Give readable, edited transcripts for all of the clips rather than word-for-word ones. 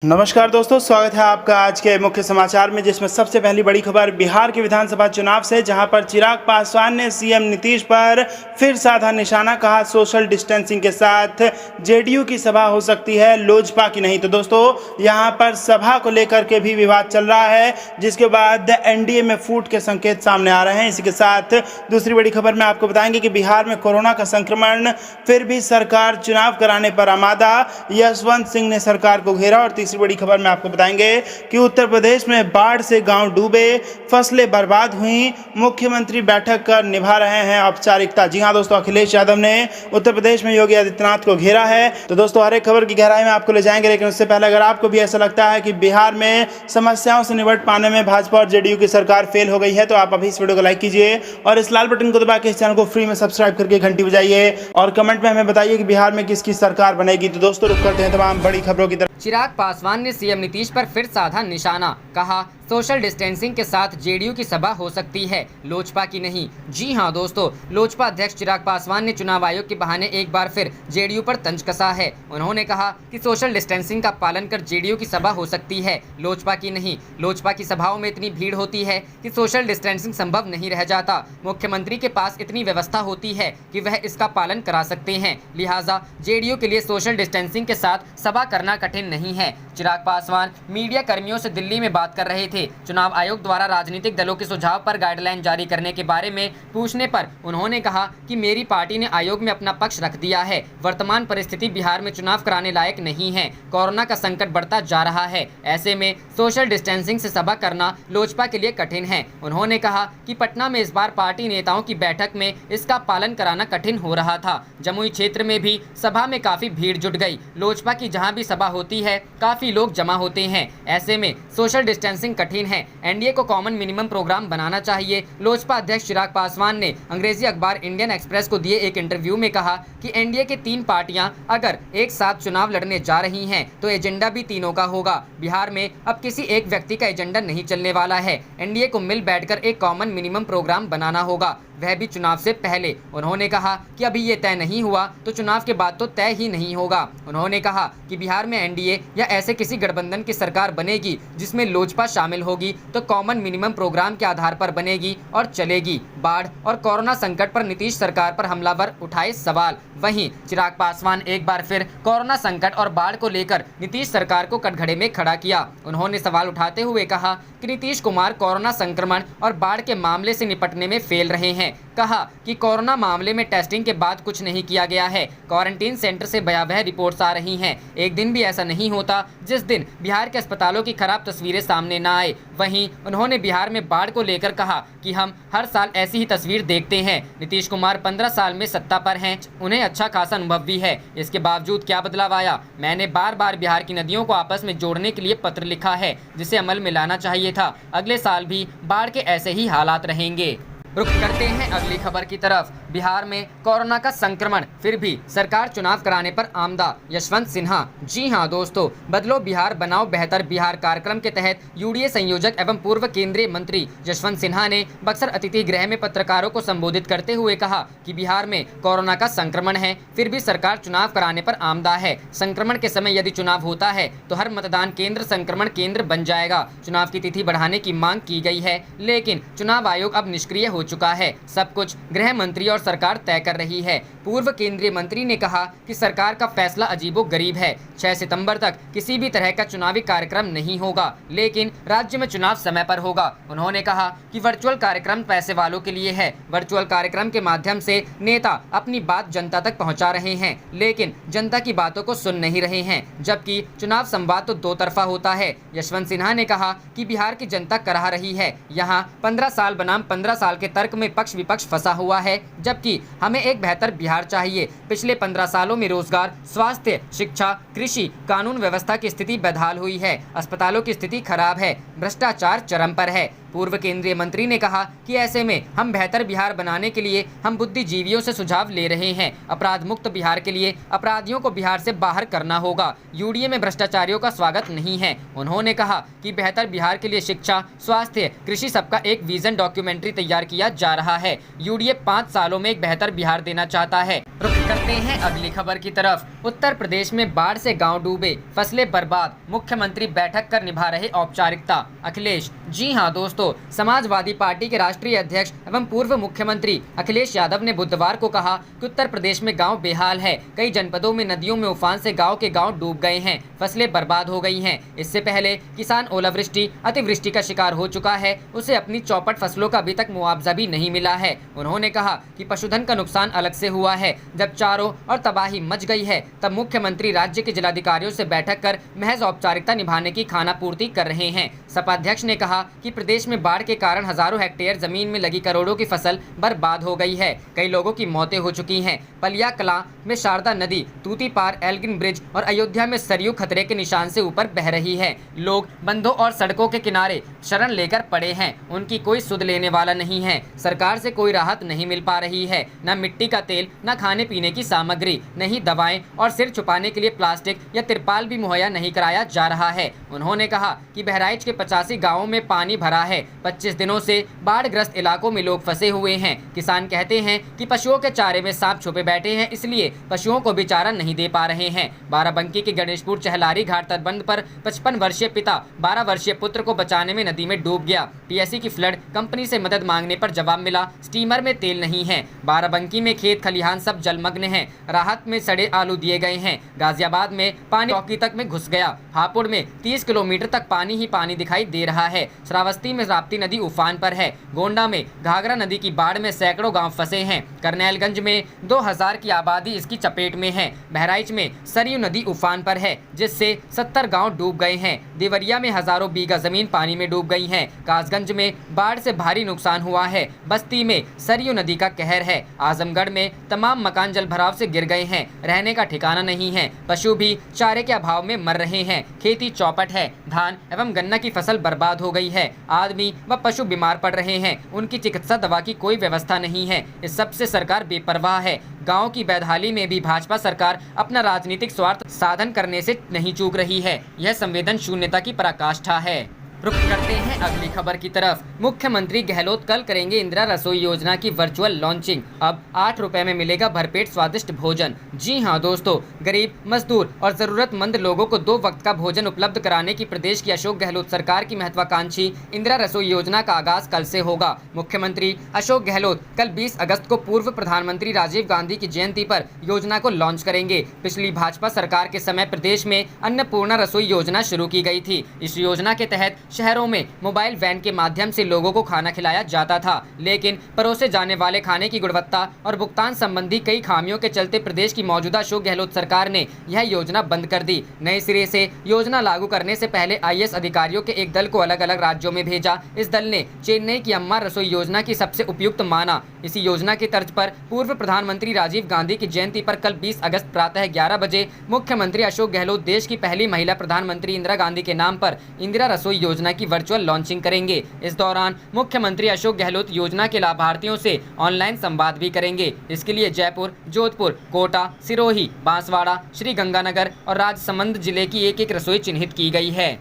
नमस्कार दोस्तों, स्वागत है आपका आज के मुख्य समाचार में, जिसमें सबसे पहली बड़ी खबर बिहार के विधानसभा चुनाव से, जहां पर चिराग पासवान ने सीएम नीतीश पर फिर साधा निशाना। कहा सोशल डिस्टेंसिंग के साथ जेडीयू की सभा हो सकती है, लोजपा की नहीं। तो दोस्तों यहां पर सभा को लेकर के भी विवाद चल रहा है, जिसके बाद एनडीए में फूट के संकेत सामने आ रहे हैं। इसी के साथ दूसरी बड़ी खबर में आपको बताएंगे कि बिहार में कोरोना का संक्रमण, फिर भी सरकार चुनाव कराने पर आमादा। यशवंत सिंह ने सरकार को घेरा। और तीसरी बड़ी खबर में आपको बताएंगे कि उत्तर प्रदेश में बाढ़ से गांव डूबे, फसलें बर्बाद हुई, मुख्यमंत्री बैठक कर निभा रहे हैं औपचारिकता। जी हां दोस्तों, अखिलेश यादव ने उत्तर प्रदेश में योगी आदित्यनाथ को घेरा है। तो दोस्तों हर एक खबर की गहराई में आपको ले जाएंगे, लेकिन उससे पहले अगर आपको भी ऐसा लगता है कि बिहार में समस्याओं से निपट पाने में भाजपा और जेडीयू की सरकार फेल हो गई है, तो आप अभी इस वीडियो को लाइक कीजिए और इस लाल बटन को दबा के इस चैनल को फ्री में सब्सक्राइब करके घंटी बजाइए और कमेंट में हमें बताइए कि बिहार में किसकी सरकार बनेगी। तो दोस्तों रुक करते हैं तमाम बड़ी खबरों की तरफ। चिराग पासवान ने सीएम नीतीश पर फिर साधा निशाना। कहा सोशल डिस्टेंसिंग के साथ जेडीयू की सभा हो सकती है, लोजपा की नहीं। जी हां दोस्तों, लोजपा अध्यक्ष चिराग पासवान ने चुनाव आयोग के बहाने एक बार फिर जेडीयू पर तंज कसा है। उन्होंने कहा कि सोशल डिस्टेंसिंग का पालन कर जेडीयू की सभा हो सकती है, लोजपा की नहीं। लोजपा की सभाओं में इतनी भीड़ होती है कि सोशल डिस्टेंसिंग संभव नहीं रह जाता। मुख्यमंत्री के पास इतनी व्यवस्था होती है कि वह इसका पालन करा सकते हैं, लिहाजा जेडीयू के लिए सोशल डिस्टेंसिंग के साथ सभा करना कठिन नहीं है। चिराग पासवान मीडिया कर्मियों से दिल्ली में बात कर रहे थे। चुनाव आयोग द्वारा राजनीतिक दलों के सुझाव पर गाइडलाइन जारी करने के बारे में पूछने पर उन्होंने कहा कि मेरी पार्टी ने आयोग में अपना पक्ष रख दिया है। वर्तमान परिस्थिति बिहार में चुनाव कराने लायक नहीं है। कोरोना का संकट बढ़ता जा रहा है, ऐसे में सोशल डिस्टेंसिंग से सभा करना लोजपा के लिए कठिन है। उन्होंने कहा कि पटना में इस बार पार्टी नेताओं की बैठक में इसका पालन कराना कठिन हो रहा था। जमुई क्षेत्र में भी सभा में काफी भीड़ जुट गई। लोजपा की जहां भी सभा होती है काफी लोग जमा होते हैं, ऐसे में सोशल डिस्टेंसिंग कठिन है। एनडीए को कॉमन मिनिमम प्रोग्राम बनाना चाहिए। लोजपा अध्यक्ष चिराग पासवान ने अंग्रेजी अखबार इंडियन एक्सप्रेस को दिए एक इंटरव्यू में कहा कि एनडीए के 3 पार्टियां अगर एक साथ चुनाव लड़ने जा रही हैं तो एजेंडा भी तीनों का होगा। बिहार में अब किसी एक व्यक्ति का एजेंडा नहीं चलने वाला है। एनडीए को मिल बैठकर एक कॉमन मिनिमम प्रोग्राम बनाना होगा, वह भी चुनाव से पहले। उन्होंने कहा कि अभी ये तय नहीं हुआ तो चुनाव के बाद तो तय ही नहीं होगा। उन्होंने कहा कि बिहार में एनडीए या ऐसे किसी गठबंधन की सरकार बनेगी जिसमें लोजपा शामिल होगी तो कॉमन मिनिमम प्रोग्राम के आधार पर बनेगी और चलेगी। बाढ़ और कोरोना संकट पर नीतीश सरकार पर हमलावर उठाए सवाल। वहीं चिराग पासवान एक बार फिर कोरोना संकट और बाढ़ को लेकर नीतीश सरकार को कटघरे में खड़ा किया। उन्होंने सवाल उठाते हुए कहा कि नीतीश कुमार कोरोना संक्रमण और बाढ़ के मामले से निपटने में फेल रहे हैं। कहा कि कोरोना मामले में टेस्टिंग के बाद कुछ नहीं किया गया है। क्वारंटीन सेंटर से भयावह रिपोर्ट्स आ रही हैं। एक दिन भी ऐसा नहीं होता जिस दिन बिहार के अस्पतालों की खराब तस्वीरें सामने ना आए। वहीं उन्होंने बिहार में बाढ़ को लेकर कहा कि हम हर साल ऐसी ही तस्वीर देखते हैं। नीतीश कुमार 15 साल में सत्ता पर हैं, उन्हें अच्छा खासा अनुभव भी है। इसके बावजूद क्या बदलाव आया? मैंने बार बार बिहार की नदियों को आपस में जोड़ने के लिए पत्र लिखा है, जिसे अमल में लाना चाहिए था। अगले साल भी बाढ़ के ऐसे ही हालात रहेंगे। रुख करते हैं अगली खबर की तरफ। बिहार में कोरोना का संक्रमण, फिर भी सरकार चुनाव कराने पर आमदा। यशवंत सिन्हा। जी हां दोस्तों, बदलो बिहार बनाओ बेहतर बिहार कार्यक्रम के तहत यूडीए संयोजक एवं पूर्व केंद्रीय मंत्री यशवंत सिन्हा ने बक्सर अतिथि गृह में पत्रकारों को संबोधित करते हुए कहा कि बिहार में कोरोना का संक्रमण है, फिर भी सरकार चुनाव कराने पर आमदा है। संक्रमण के समय यदि चुनाव होता है तो हर मतदान केंद्र संक्रमण केंद्र बन जाएगा। चुनाव की तिथि बढ़ाने की मांग की गई है, लेकिन चुनाव आयोग अब निष्क्रिय हो चुका है। सब कुछ गृह मंत्री और सरकार तय कर रही है। पूर्व केंद्रीय मंत्री ने कहा कि सरकार का फैसला अजीबोगरीब है। 6 सितंबर तक किसी भी तरह का चुनावी कार्यक्रम नहीं होगा, लेकिन राज्य में चुनाव समय पर होगा। उन्होंने कहा कि वर्चुअल कार्यक्रम पैसे वालों के लिए है। वर्चुअल कार्यक्रम के माध्यम से नेता अपनी बात जनता तक पहुंचा रहे हैं, लेकिन जनता की बातों को सुन नहीं रहे हैं, जबकि चुनाव संवाद तो दो तरफा होता है। यशवंत सिन्हा ने कहा कि बिहार की जनता कराह रही है। यहाँ 15 साल बनाम 15 साल के तर्क में पक्ष विपक्ष फंसा हुआ है, जबकि हमें एक बेहतर बिहार चाहिए। पिछले 15 सालों में रोजगार, स्वास्थ्य, शिक्षा, कृषि, कानून व्यवस्था की स्थिति बदहाल हुई है। अस्पतालों की स्थिति खराब है। भ्रष्टाचार चरम पर है। पूर्व केंद्रीय मंत्री ने कहा कि ऐसे में हम बेहतर बिहार बनाने के लिए हम बुद्धिजीवियों से सुझाव ले रहे हैं। अपराध मुक्त बिहार के लिए अपराधियों को बिहार से बाहर करना होगा। यूडीए में भ्रष्टाचारियों का स्वागत नहीं है। उन्होंने कहा कि बेहतर बिहार के लिए शिक्षा, स्वास्थ्य, कृषि सबका एक विजन डॉक्यूमेंट्री तैयार किया जा रहा है। यूडीए 5 सालों में एक बेहतर बिहार देना चाहता है। रुख करते हैं अगली खबर की तरफ। उत्तर प्रदेश में बाढ़ से गांव डूबे, फसलें बर्बाद, मुख्यमंत्री बैठक कर निभा रहे औपचारिकता। अखिलेश। जी हां दोस्तों, समाजवादी पार्टी के राष्ट्रीय अध्यक्ष एवं पूर्व मुख्यमंत्री अखिलेश यादव ने बुधवार को कहा कि उत्तर प्रदेश में गांव बेहाल है। कई जनपदों में नदियों में उफान से गांव के गांव डूब गए हैं, फसलें बर्बाद हो गई हैं। इससे पहले किसान ओलावृष्टि, अतिवृष्टि का शिकार हो चुका है। उसे अपनी चौपट फसलों का अभी तक मुआवजा भी नहीं मिला है। उन्होंने कहा कि पशुधन का नुकसान अलग से हुआ है। जब चारों और तबाही मच गई है तब मुख्यमंत्री राज्य के जिलाधिकारियों से बैठक कर महज औपचारिकता निभाने की खानापूर्ति कर रहे हैं। सपा अध्यक्ष ने कहा कि प्रदेश में बाढ़ के कारण हजारों हेक्टेयर जमीन में लगी करोड़ों की फसल बर्बाद हो गई है। कई लोगों की मौतें हो चुकी हैं। पलिया कलां में शारदा नदी, तूती पार एल्गिन ब्रिज और अयोध्या में सरयू खतरे के निशान से ऊपर बह रही है। लोग बंधों और सड़कों के किनारे शरण लेकर पड़े हैं। उनकी कोई सुध लेने वाला नहीं है। सरकार से कोई राहत नहीं मिल पा रही है। न मिट्टी का तेल, न खाने पीने की सामग्री, नहीं दवाएं और सिर छुपाने के लिए प्लास्टिक या तिरपाल भी मुहैया नहीं कराया जा रहा है। उन्होंने कहा कि बहराइच के 85 गांवों में पानी भरा है। 25 दिनों से बाढ़ग्रस्त इलाकों में लोग फंसे हुए हैं। किसान कहते हैं कि पशुओं के चारे में सांप छुपे बैठे हैं, इसलिए पशुओं को भी चारा नहीं दे पा रहे हैं। बाराबंकी के गणेशपुर चहलारी घाट तटबंध पर 55 वर्षीय पिता 12 वर्षीय पुत्र को बचाने में नदी में डूब गया। पीएससी की फ्लड कंपनी से मदद मांगने पर जवाब मिला, स्टीमर में तेल नहीं है। बाराबंकी में खेत खलिहान सब जलमग्न हैं। राहत में सड़े आलू दिए गए हैं। गाजियाबाद में पानी चौकी तक में घुस गया। हापुड़ में 30 किलोमीटर तक पानी ही पानी दिखाई दे रहा है। श्रावस्ती में राप्ती नदी उफान पर है। गोंडा में घाघरा नदी की बाढ़ में सैकड़ों गांव फंसे हैं। करनैलगंज में 2000 की आबादी इसकी चपेट में है। बहराइच में सरयू नदी उफान पर है, जिससे 70 गांव डूब गए हैं। देवरिया में हजारों बीघा जमीन पानी में डूब गई है। कासगंज में बाढ़ से भारी नुकसान हुआ है। बस्ती में सरयू नदी का कहर है। आजमगढ़ में तमाम मकान जल भराव से गिर गए हैं। रहने का ठिकाना नहीं है। पशु भी चारे के अभाव में मर रहे हैं। खेती चौपट है। धान एवं गन्ना की फसल बर्बाद हो गई है। आदमी व पशु बीमार पड़ रहे हैं। उनकी चिकित्सा दवा की कोई व्यवस्था नहीं है। इस सबसे सरकार बेपरवाह है। गांव की बैदहाली में भी भाजपा सरकार अपना राजनीतिक स्वार्थ साधन करने से नहीं चूक रही है। यह संवेदन शून्यता की पराकाष्ठा है। रुख करते हैं अगली खबर की तरफ। मुख्यमंत्री गहलोत कल करेंगे इंदिरा रसोई योजना की वर्चुअल लॉन्चिंग। अब 8 रुपए में मिलेगा भरपेट स्वादिष्ट भोजन। जी हां दोस्तों, गरीब, मजदूर और जरूरतमंद लोगों को 2 वक्त का भोजन उपलब्ध कराने की प्रदेश की अशोक गहलोत सरकार की महत्वाकांक्षी इंदिरा रसोई योजना का आगाज कल से होगा। मुख्यमंत्री अशोक गहलोत कल 20 अगस्त को पूर्व प्रधानमंत्री राजीव गांधी की जयंती पर योजना को लॉन्च करेंगे। पिछली भाजपा सरकार के समय प्रदेश में अन्नपूर्णा रसोई योजना शुरू की गई थी। इस योजना के तहत शहरों में मोबाइल वैन के माध्यम से लोगों को खाना खिलाया जाता था, लेकिन परोसे जाने वाले खाने की गुणवत्ता और भुगतान संबंधी कई खामियों के चलते प्रदेश की मौजूदा अशोक गहलोत सरकार ने यह योजना बंद कर दी। नए सिरे से योजना लागू करने से पहले आईएएस अधिकारियों के एक दल को अलग अलग राज्यों में भेजा। इस दल ने चेन्नई की अम्मा रसोई योजना की सबसे उपयुक्त माना। इसी योजना की तर्ज पर पूर्व प्रधानमंत्री राजीव गांधी की जयंती पर कल 20 अगस्त प्रातः 11 बजे मुख्यमंत्री अशोक गहलोत देश की पहली महिला प्रधानमंत्री इंदिरा गांधी के नाम पर इंदिरा रसोई योजना की वर्चुअल लॉन्चिंग करेंगे। इस दौरान मुख्यमंत्री अशोक गहलोत योजना के लाभार्थियों से ऑनलाइन संवाद भी करेंगे। इसके लिए जयपुर, जोधपुर, कोटा, सिरोही, बांसवाड़ा, श्री गंगानगर और राजसमंद जिले की एक रसोई चिन्हित की गई है।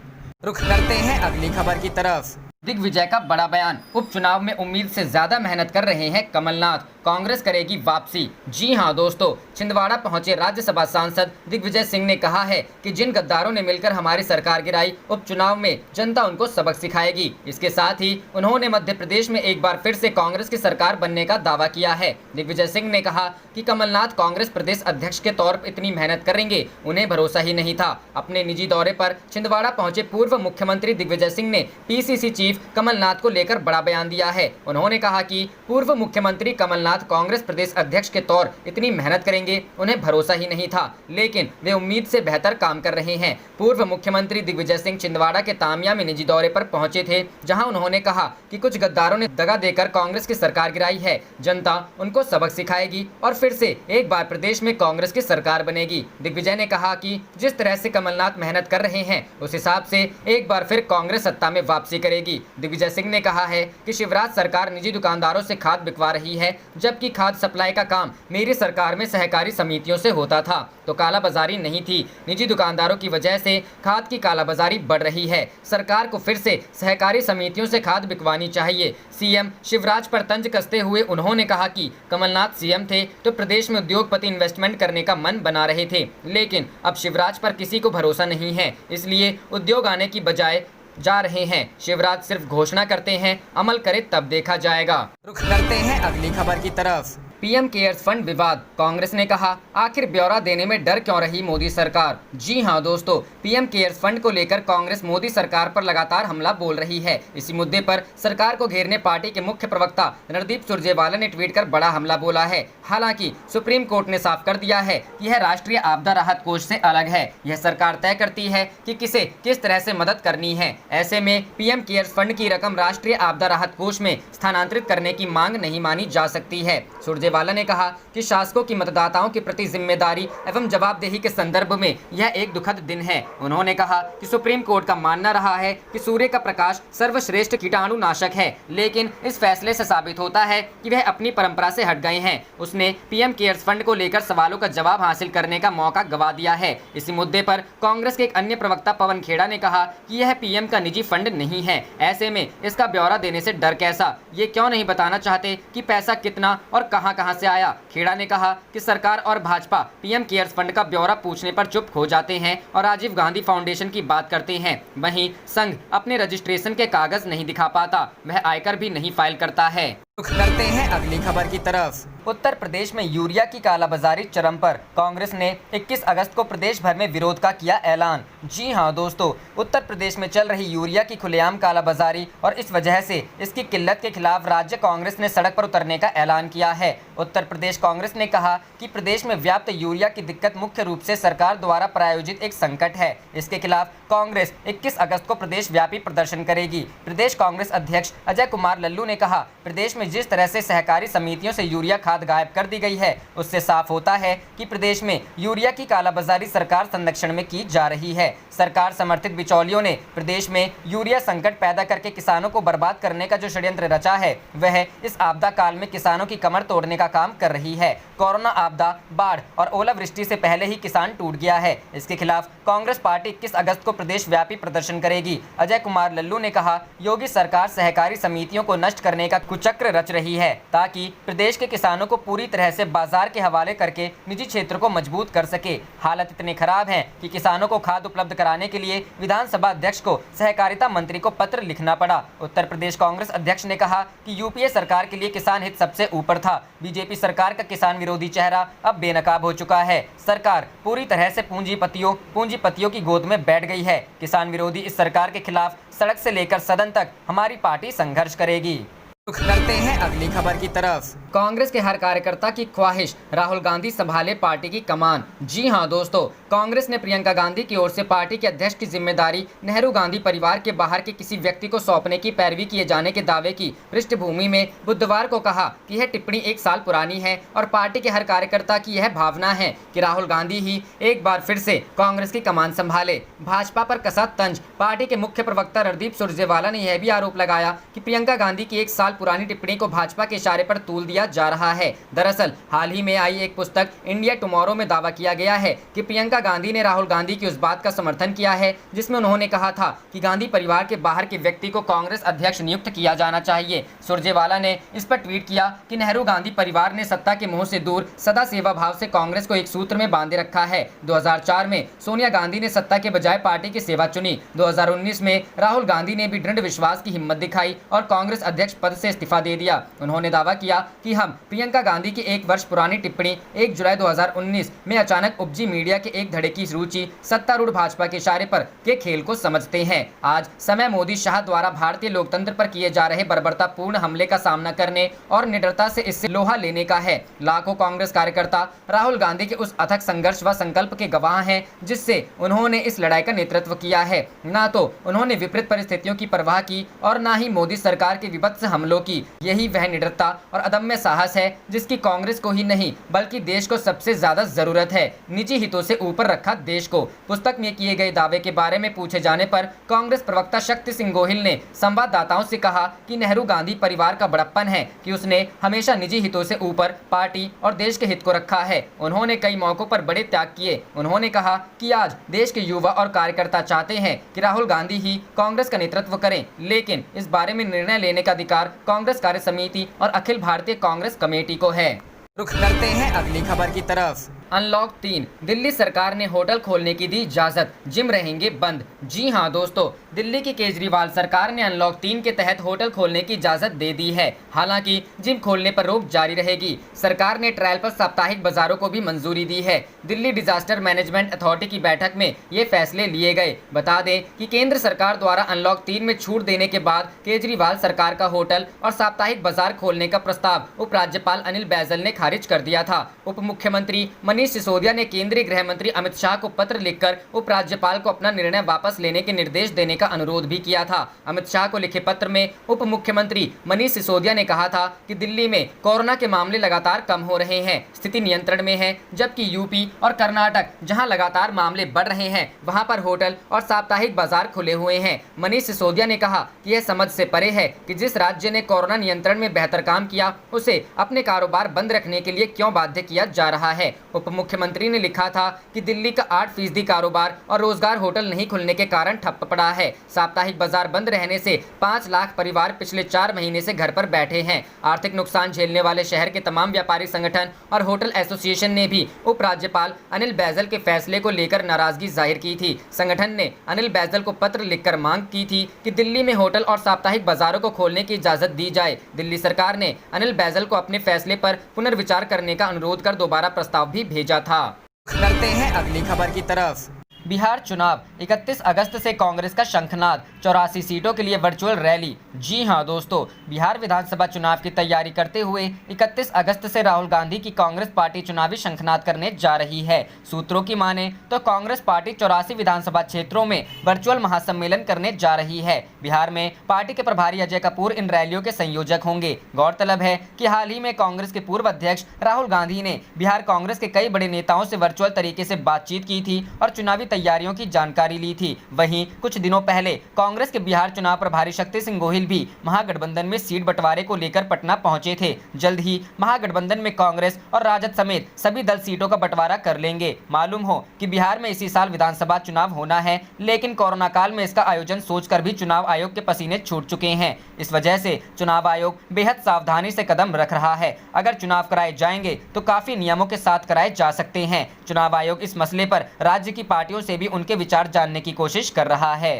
रुख करते हैं अगली खबर की तरफ। दिग्विजय का बड़ा बयान। उपचुनाव में उम्मीद से ज्यादा मेहनत कर रहे हैं कमलनाथ, कांग्रेस करेगी वापसी। जी हां दोस्तों, छिंदवाड़ा पहुंचे राज्यसभा सांसद दिग्विजय सिंह ने कहा है कि जिन गद्दारों ने मिलकर हमारी सरकार गिराई, उपचुनाव में जनता उनको सबक सिखाएगी। इसके साथ ही उन्होंने मध्य प्रदेश में एक बार फिर से कांग्रेस की सरकार बनने का दावा किया है। दिग्विजय सिंह ने कहा कि कमलनाथ कांग्रेस प्रदेश अध्यक्ष के तौर पर इतनी मेहनत करेंगे, उन्हें भरोसा ही नहीं था। अपने निजी दौरे पर छिंदवाड़ा पहुंचे पूर्व मुख्यमंत्री दिग्विजय सिंह ने पीसीसी चीफ कमलनाथ को लेकर बड़ा बयान दिया है। उन्होंने कहा कि पूर्व मुख्यमंत्री कमलनाथ कमलनाथ कांग्रेस प्रदेश अध्यक्ष के तौर इतनी मेहनत करेंगे, उन्हें भरोसा ही नहीं था, लेकिन वे उम्मीद से बेहतर काम कर रहे हैं। पूर्व मुख्यमंत्री दिग्विजय सिंह छिंदवाड़ा के तामिया में निजी दौरे पर पहुंचे थे, जहां उन्होंने कहा कि कुछ गद्दारों ने दगा देकर कांग्रेस की सरकार गिराई है, जनता उनको सबक सिखाएगी और फिर से एक बार प्रदेश में कांग्रेस की सरकार बनेगी। दिग्विजय ने कहा कि जिस तरह से कमलनाथ मेहनत कर रहे हैं, उस हिसाब से एक बार फिर कांग्रेस सत्ता में वापसी करेगी। दिग्विजय सिंह ने कहा है कि शिवराज सरकार निजी दुकानदारों से खाद बिकवा रही है, जबकि खाद सप्लाई का काम मेरी सरकार में सहकारी समितियों से होता था, तो कालाबाजारी नहीं थी। निजी दुकानदारों की वजह से खाद की कालाबाजारी बढ़ रही है। सरकार को फिर से सहकारी समितियों से खाद बिकवानी चाहिए। सीएम शिवराज पर तंज कसते हुए उन्होंने कहा कि कमलनाथ सीएम थे तो प्रदेश में उद्योगपति इन्वेस्टमेंट करने का मन बना रहे थे, लेकिन अब शिवराज पर किसी को भरोसा नहीं है, इसलिए उद्योग आने की बजाय जा रहे हैं। शिवराज सिर्फ घोषणा करते हैं, अमल करे तब देखा जाएगा। रुख करते हैं अगली खबर की तरफ। पीएम केयर्स फंड विवाद, कांग्रेस ने कहा आखिर ब्यौरा देने में डर क्यों रही मोदी सरकार। जी हां दोस्तों, पीएम केयर्स फंड को लेकर कांग्रेस मोदी सरकार पर लगातार हमला बोल रही है। इसी मुद्दे पर सरकार को घेरने पार्टी के मुख्य प्रवक्ता रणदीप सुरजेवाला ने ट्वीट कर बड़ा हमला बोला है। हालांकि सुप्रीम कोर्ट ने साफ कर दिया है कि यह राष्ट्रीय आपदा राहत कोष से अलग है। यह सरकार तय करती है कि किसे किस तरह से मदद करनी है। ऐसे में पीएम केयर्स फंड की रकम राष्ट्रीय आपदा राहत कोष में स्थानांतरित करने की मांग नहीं मानी जा सकती है। सुरजेवाला ने कहा कि शासकों की मतदाताओं के प्रति जिम्मेदारी एवं जवाबदेही के संदर्भ में यह एक दुखद दिन है। उन्होंने कहा कि सुप्रीम कोर्ट का मानना रहा है कि सूर्य का प्रकाश सर्वश्रेष्ठ कीटाणुनाशक है, लेकिन इस फैसले से साबित होता है कि वह अपनी परंपरा से हट गए हैं। उसने पीएम केयर्स फंड को लेकर सवालों का जवाब हासिल करने का मौका गवा दिया है। इसी मुद्दे पर कांग्रेस के एक अन्य प्रवक्ता पवन खेड़ा ने कहा कि यह पीएम का निजी फंड नहीं है, ऐसे में इसका ब्यौरा देने से डर कैसा। ये क्यों नहीं बताना चाहते कि पैसा कितना और कहां से आया। खेड़ा ने कहा कि सरकार और भाजपा पीएम केयर्स फंड का ब्यौरा पूछने पर चुप हो जाते हैं और राजीव गांधी फाउंडेशन की बात करते हैं। वहीं संघ अपने रजिस्ट्रेशन के कागज नहीं दिखा पाता, वह आयकर भी नहीं फाइल करता है। रुख करते हैं अगली खबर की तरफ। उत्तर प्रदेश में यूरिया की कालाबाजारी चरम पर, कांग्रेस ने 21 अगस्त को प्रदेश भर में विरोध का किया ऐलान। जी हां दोस्तों, उत्तर प्रदेश में चल रही यूरिया की खुलेआम कालाबाजारी और इस वजह से इसकी किल्लत के खिलाफ राज्य कांग्रेस ने सड़क पर उतरने का ऐलान किया है। उत्तर प्रदेश कांग्रेस ने कहा कि प्रदेश में व्याप्त यूरिया की दिक्कत मुख्य रूप से सरकार द्वारा प्रायोजित एक संकट है। इसके खिलाफ कांग्रेस 21 अगस्त को प्रदेश व्यापी प्रदर्शन करेगी। प्रदेश कांग्रेस अध्यक्ष अजय कुमार लल्लू ने कहा, प्रदेश में जिस तरह से सहकारी समितियों से यूरिया खाद गायब कर दी गई है, उससे साफ होता है कि प्रदेश में यूरिया की कालाबाजारी सरकार संरक्षण में की जा रही है। सरकार समर्थित बिचौलियों ने प्रदेश में यूरिया संकट पैदा करके किसानों को बर्बाद करने का जो षड्यंत्र रचा है, वह इस आपदा काल में किसानों की कमर तोड़ने का काम कर रही है। कोरोना आपदा, बाढ़ और ओलावृष्टि से पहले ही किसान टूट गया है। इसके खिलाफ कांग्रेस पार्टी 21 अगस्त को प्रदेश व्यापी प्रदर्शन करेगी। अजय कुमार लल्लू ने कहा, योगी सरकार सहकारी समितियों को नष्ट करने का कुचक्र रच रही है ताकि प्रदेश के किसानों को पूरी तरह से बाजार के हवाले करके निजी क्षेत्र को मजबूत कर सके। हालत इतने खराब है कि किसानों को खाद उपलब्ध कराने के लिए विधानसभा अध्यक्ष को सहकारिता मंत्री को पत्र लिखना पड़ा। उत्तर प्रदेश कांग्रेस अध्यक्ष ने कहा कि यूपीए सरकार के लिए किसान हित सबसे ऊपर था। बीजेपी सरकार का किसान विरोधी चेहरा अब बेनकाब हो चुका है। सरकार पूरी तरह से पूंजीपतियों की गोद में बैठ गई है। किसान विरोधी इस सरकार के खिलाफ सड़क से लेकर सदन तक हमारी पार्टी संघर्ष करेगी। रुख करते हैं अगली खबर की तरफ। कांग्रेस के हर कार्यकर्ता की ख्वाहिश, राहुल गांधी संभाले पार्टी की कमान। जी हां दोस्तों, कांग्रेस ने प्रियंका गांधी की ओर से पार्टी के अध्यक्ष की जिम्मेदारी नेहरू गांधी परिवार के बाहर के किसी व्यक्ति को सौंपने की पैरवी किए जाने के दावे की पृष्ठभूमि में बुधवार को कहा कि यह टिप्पणी 1 साल पुरानी है और पार्टी के हर कार्यकर्ता की यह भावना है कि राहुल गांधी ही एक बार फिर से कांग्रेस की कमान संभाले। भाजपा पर कसा तंज, पार्टी के मुख्य प्रवक्ता रणदीप सुरजेवाला ने यह भी आरोप लगाया कि प्रियंका गांधी की 1 साल पुरानी टिप्पणी को भाजपा के इशारे पर तूल दिया जा रहा है। दरअसल हाल ही में आई एक पुस्तक इंडिया टुमारो में दावा किया गया है कि प्रियंका गांधी ने राहुल गांधी की उस बात का समर्थन किया है जिसमें उन्होंने कहा था कि गांधी परिवार के बाहर के व्यक्ति को कांग्रेस अध्यक्ष नियुक्त किया जाना चाहिए। सुरजेवाला ने इस पर ट्वीट किया कि नेहरू गांधी परिवार ने सत्ता के मोह से दूर सदा सेवा भाव से कांग्रेस को एक सूत्र में बांधे रखा है। 2004 में सोनिया गांधी ने सत्ता के बजाय पार्टी की सेवा चुनी। 2019 में राहुल गांधी ने भी दृढ़ विश्वास की हिम्मत दिखाई और कांग्रेस अध्यक्ष पद से से इस्तीफा दे दिया। उन्होंने दावा किया कि हम प्रियंका गांधी की 1 वर्ष पुरानी टिप्पणी 1 जुलाई 2019 में अचानक उपजी मीडिया के एक धड़े की रुचि सत्तारूढ़ भाजपा के इशारे पर के खेल को समझते हैं। आज समय मोदी शाह द्वारा भारतीय लोकतंत्र पर किए जा रहे बर्बरतापूर्ण हमले का सामना करने और निडरता से इससे लोहा लेने का है। लाखों कांग्रेस कार्यकर्ता राहुल गांधी के उस अथक संघर्ष व संकल्प के गवाह हैं जिससे उन्होंने इस लड़ाई का नेतृत्व किया है। न तो उन्होंने विपरीत परिस्थितियों की परवाह की और न ही मोदी सरकार के विभत्स हमलों की। यही वह निडरता और अदम्य साहस है जिसकी कांग्रेस को ही नहीं बल्कि देश को सबसे ज्यादा जरूरत है। निजी हितों से ऊपर रखा देश को। पुस्तक में किए गए दावे के बारे में पूछे जाने पर कांग्रेस प्रवक्ता शक्ति सिंह गोहिल ने संवाददाताओं से कहा कि नेहरू गांधी परिवार का बड़प्पन है कि उसने हमेशा निजी हितों से ऊपर पार्टी और देश के हित को रखा है। उन्होंने कई मौकों पर बड़े त्याग किए। उन्होंने कहा कि आज देश के युवा और कार्यकर्ता चाहते हैं कि राहुल गांधी ही कांग्रेस का नेतृत्व करें, लेकिन इस बारे में निर्णय लेने का अधिकार कांग्रेस कार्य समिति और अखिल भारतीय कांग्रेस कमेटी को है। रुख करते हैं अगली खबर की तरफ। अनलॉक 3, दिल्ली सरकार ने होटल खोलने की दी इजाजत, जिम रहेंगे बंद। जी हां दोस्तों, दिल्ली की केजरीवाल सरकार ने अनलॉक 3 के तहत होटल खोलने की इजाजत दे दी है। हालांकि जिम खोलने पर रोक जारी रहेगी। सरकार ने ट्रायल पर साप्ताहिक बाजारों को भी मंजूरी दी है। दिल्ली डिजास्टर मैनेजमेंट अथॉरिटी की बैठक में ये फैसले लिए गए। बता दें कि केंद्र सरकार द्वारा अनलॉक 3 में छूट देने के बाद केजरीवाल सरकार का होटल और साप्ताहिक बाजार खोलने का प्रस्ताव उपराज्यपाल अनिल बैजल ने खारिज कर दिया था। उप मुख्यमंत्री मनीष सिसोदिया ने केंद्रीय गृह मंत्री अमित शाह को पत्र लिखकर उपराज्यपाल को अपना निर्णय वापस लेने के निर्देश देने का अनुरोध भी किया था। अमित शाह को लिखे पत्र में उप मुख्यमंत्री मनीष सिसोदिया ने कहा था कि दिल्ली में कोरोना के मामले लगातार कम हो रहे हैं, स्थिति नियंत्रण में है, जबकि यूपी और कर्नाटक जहां लगातार मामले बढ़ रहे हैं वहां पर होटल और साप्ताहिक बाजार खुले हुए हैं। मनीष सिसोदिया ने कहा कि यह समझ से परे है कि जिस राज्य ने कोरोना नियंत्रण में बेहतर काम किया उसे अपने कारोबार बंद रखने के लिए क्यों बाध्य किया जा रहा है। उप मुख्यमंत्री ने लिखा था कि दिल्ली का 8% कारोबार और रोजगार होटल नहीं खुलने के कारण ठप पड़ा है। साप्ताहिक बाजार बंद रहने से 5 लाख परिवार पिछले 4 महीने से घर पर बैठे हैं। आर्थिक नुकसान झेलने वाले शहर के तमाम व्यापारी संगठन और होटल एसोसिएशन ने भी उपराज्यपाल अनिल बैजल के फैसले को लेकर नाराजगी जाहिर की थी। संगठन ने अनिल बैजल को पत्र लिखकर मांग की थी कि दिल्ली में होटल और साप्ताहिक बाजारों को खोलने की इजाजत दी जाए। दिल्ली सरकार ने अनिल बैजल को अपने फैसले पर पुनर्विचार करने का अनुरोध कर दोबारा प्रस्ताव भी भेजा था। करते हैं अगली खबर की तरफ। बिहार चुनाव 31 अगस्त से कांग्रेस का शंखनाद, 84 सीटों के लिए वर्चुअल रैली। जी हां दोस्तों, बिहार विधानसभा चुनाव की तैयारी करते हुए 31 अगस्त से राहुल गांधी की कांग्रेस पार्टी चुनावी शंखनाद करने जा रही है। सूत्रों की माने तो कांग्रेस पार्टी 84 विधानसभा क्षेत्रों में वर्चुअल महासम्मेलन करने जा रही है। बिहार में पार्टी के प्रभारी अजय कपूर इन रैलियों के संयोजक होंगे। गौरतलब है कि हाल ही में कांग्रेस के पूर्व अध्यक्ष राहुल गांधी ने बिहार कांग्रेस के कई बड़े नेताओं से वर्चुअल तरीके से बातचीत की थी और चुनावी तैयारियों की जानकारी ली थी। वहीं कुछ दिनों पहले कांग्रेस के बिहार चुनाव प्रभारी शक्ति सिंह गोहिल भी महागठबंधन में सीट बंटवारे को लेकर पटना पहुंचे थे। जल्द ही महागठबंधन में कांग्रेस और राजद समेत सभी दल सीटों का बंटवारा कर लेंगे। मालूम हो कि बिहार में इसी साल विधानसभा चुनाव होना है, लेकिन कोरोना काल में इसका आयोजन सोचकर भी चुनाव आयोग के पसीने छूट चुके हैं। इस वजह से चुनाव आयोग बेहद सावधानी से कदम रख रहा है। अगर चुनाव कराए जाएंगे तो काफी नियमों के साथ कराए जा सकते हैं। चुनाव आयोग इस मसले पर राज्य की पार्टियों से भी उनके विचार जानने की कोशिश कर रहा है।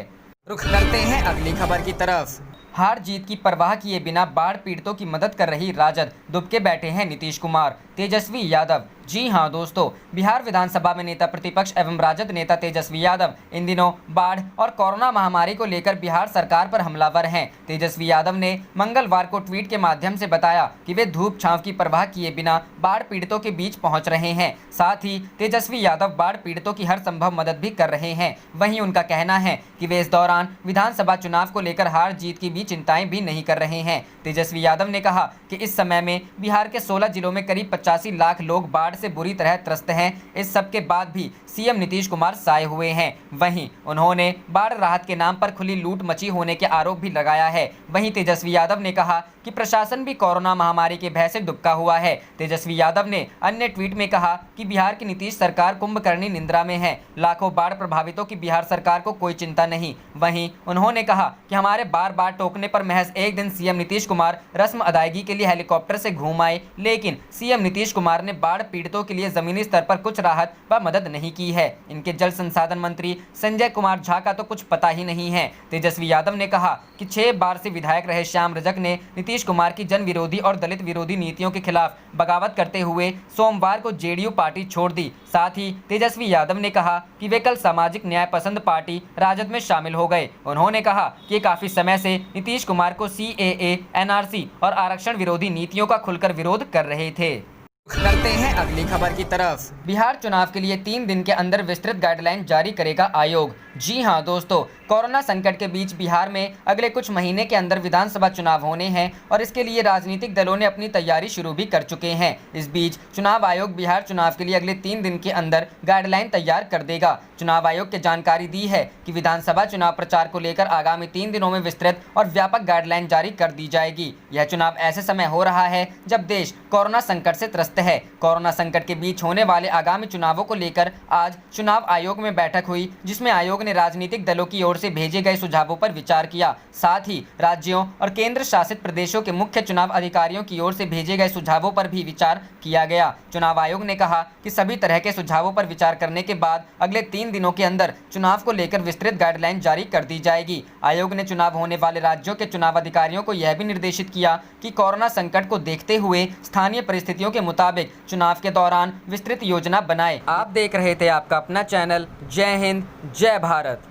रुख करते हैं अगली खबर की तरफ। हार जीत की परवाह किए बिना बाढ़ पीड़ितों की मदद कर रही राजद, दुबके बैठे हैं नीतीश कुमार, तेजस्वी यादव। जी हां दोस्तों, बिहार विधानसभा में नेता प्रतिपक्ष एवं राजद नेता तेजस्वी यादव इन दिनों बाढ़ और कोरोना महामारी को लेकर बिहार सरकार पर हमलावर हैं। तेजस्वी यादव ने मंगलवार को ट्वीट के माध्यम से बताया कि वे धूप छांव की परवाह किए बिना बाढ़ पीड़ितों के बीच पहुंच रहे हैं। साथ ही तेजस्वी यादव बाढ़ पीड़ितों की हर संभव मदद भी कर रहे हैं। वहीं उनका कहना है कि वे इस दौरान विधानसभा चुनाव को लेकर हार जीत की भी चिंताएं भी नहीं कर रहे हैं। तेजस्वी यादव ने कहा कि इस समय में बिहार के 16 जिलों में करीब 85 लाख लोग बाढ़ से बुरी तरह त्रस्त हैं। इस सब के बाद भी सीएम नीतीश कुमार साए हुए हैं। वहीं उन्होंने बाढ़ राहत के नाम पर खुली लूट मची होने के आरोप भी लगाया है। वहीं तेजस्वी यादव ने कहा कि प्रशासन भी कोरोना महामारी के भय से दुबका हुआ है। तेजस्वी यादव ने अन्य ट्वीट में कहा कि बिहार की नीतीश सरकार कुंभकर्णी निंद्रा में है। लाखों बाढ़ प्रभावितों की बिहार सरकार को कोई चिंता नहीं। वहीं उन्होंने कहा कि हमारे बार बार टोकने पर महज एक दिन सीएम नीतीश कुमार रस्म अदायगी के लिए हेलीकॉप्टर से घूम आए, लेकिन सीएम नीतीश नीतीश कुमार ने बाढ़ पीड़ितों के लिए जमीनी स्तर पर कुछ राहत व मदद नहीं की है। इनके जल संसाधन मंत्री संजय कुमार झा का तो कुछ पता ही नहीं है। तेजस्वी यादव ने कहा कि 6 बार से विधायक रहे श्याम रजक ने नीतीश कुमार की जन विरोधी और दलित विरोधी नीतियों के खिलाफ बगावत करते हुए सोमवार को जेडीयू पार्टी छोड़ दी। साथ ही तेजस्वी यादव ने कहा कि वे कल सामाजिक न्याय पसंद पार्टी राजद में शामिल हो गए। उन्होंने कहा कि काफी समय से नीतीश कुमार को CAA, NRC और आरक्षण विरोधी नीतियों का खुलकर विरोध कर रहे थे। करते हैं अगली खबर की तरफ। बिहार चुनाव के लिए 3 दिन के अंदर विस्तृत गाइडलाइन जारी करेगा आयोग। जी हां दोस्तों, कोरोना संकट के बीच बिहार में अगले कुछ महीने के अंदर विधानसभा चुनाव होने हैं और इसके लिए राजनीतिक दलों ने अपनी तैयारी शुरू भी कर चुके हैं। इस बीच चुनाव आयोग बिहार चुनाव के लिए अगले 3 दिन के अंदर गाइडलाइन तैयार कर देगा। चुनाव आयोग ने जानकारी दी है कि विधानसभा चुनाव प्रचार को लेकर आगामी 3 दिनों में विस्तृत और व्यापक गाइडलाइन जारी कर दी जाएगी। यह चुनाव ऐसे समय हो रहा है जब देश कोरोना संकट से त्रस्त है। कोरोना संकट के बीच होने वाले आगामी चुनावों को लेकर आज चुनाव आयोग में बैठक हुई, जिसमें आयोग ने राजनीतिक दलों की ओर से भेजे गए सुझावों पर विचार किया। साथ ही राज्यों और केंद्र शासित प्रदेशों के मुख्य चुनाव अधिकारियों की ओर से भेजे गए सुझावों पर भी विचार किया गया। चुनाव आयोग ने कहा कि सभी तरह के सुझावों पर विचार करने के बाद अगले 3 दिनों के अंदर चुनाव को लेकर विस्तृत गाइडलाइन जारी कर दी जाएगी। आयोग ने चुनाव होने वाले राज्यों के चुनाव अधिकारियों को यह भी निर्देशित किया कि कोरोना संकट को देखते हुए स्थानीय परिस्थितियों के मुताबिक चुनाव के दौरान विस्तृत योजना बनाए। आप देख रहे थे आपका अपना चैनल जय हिंद जय भारत।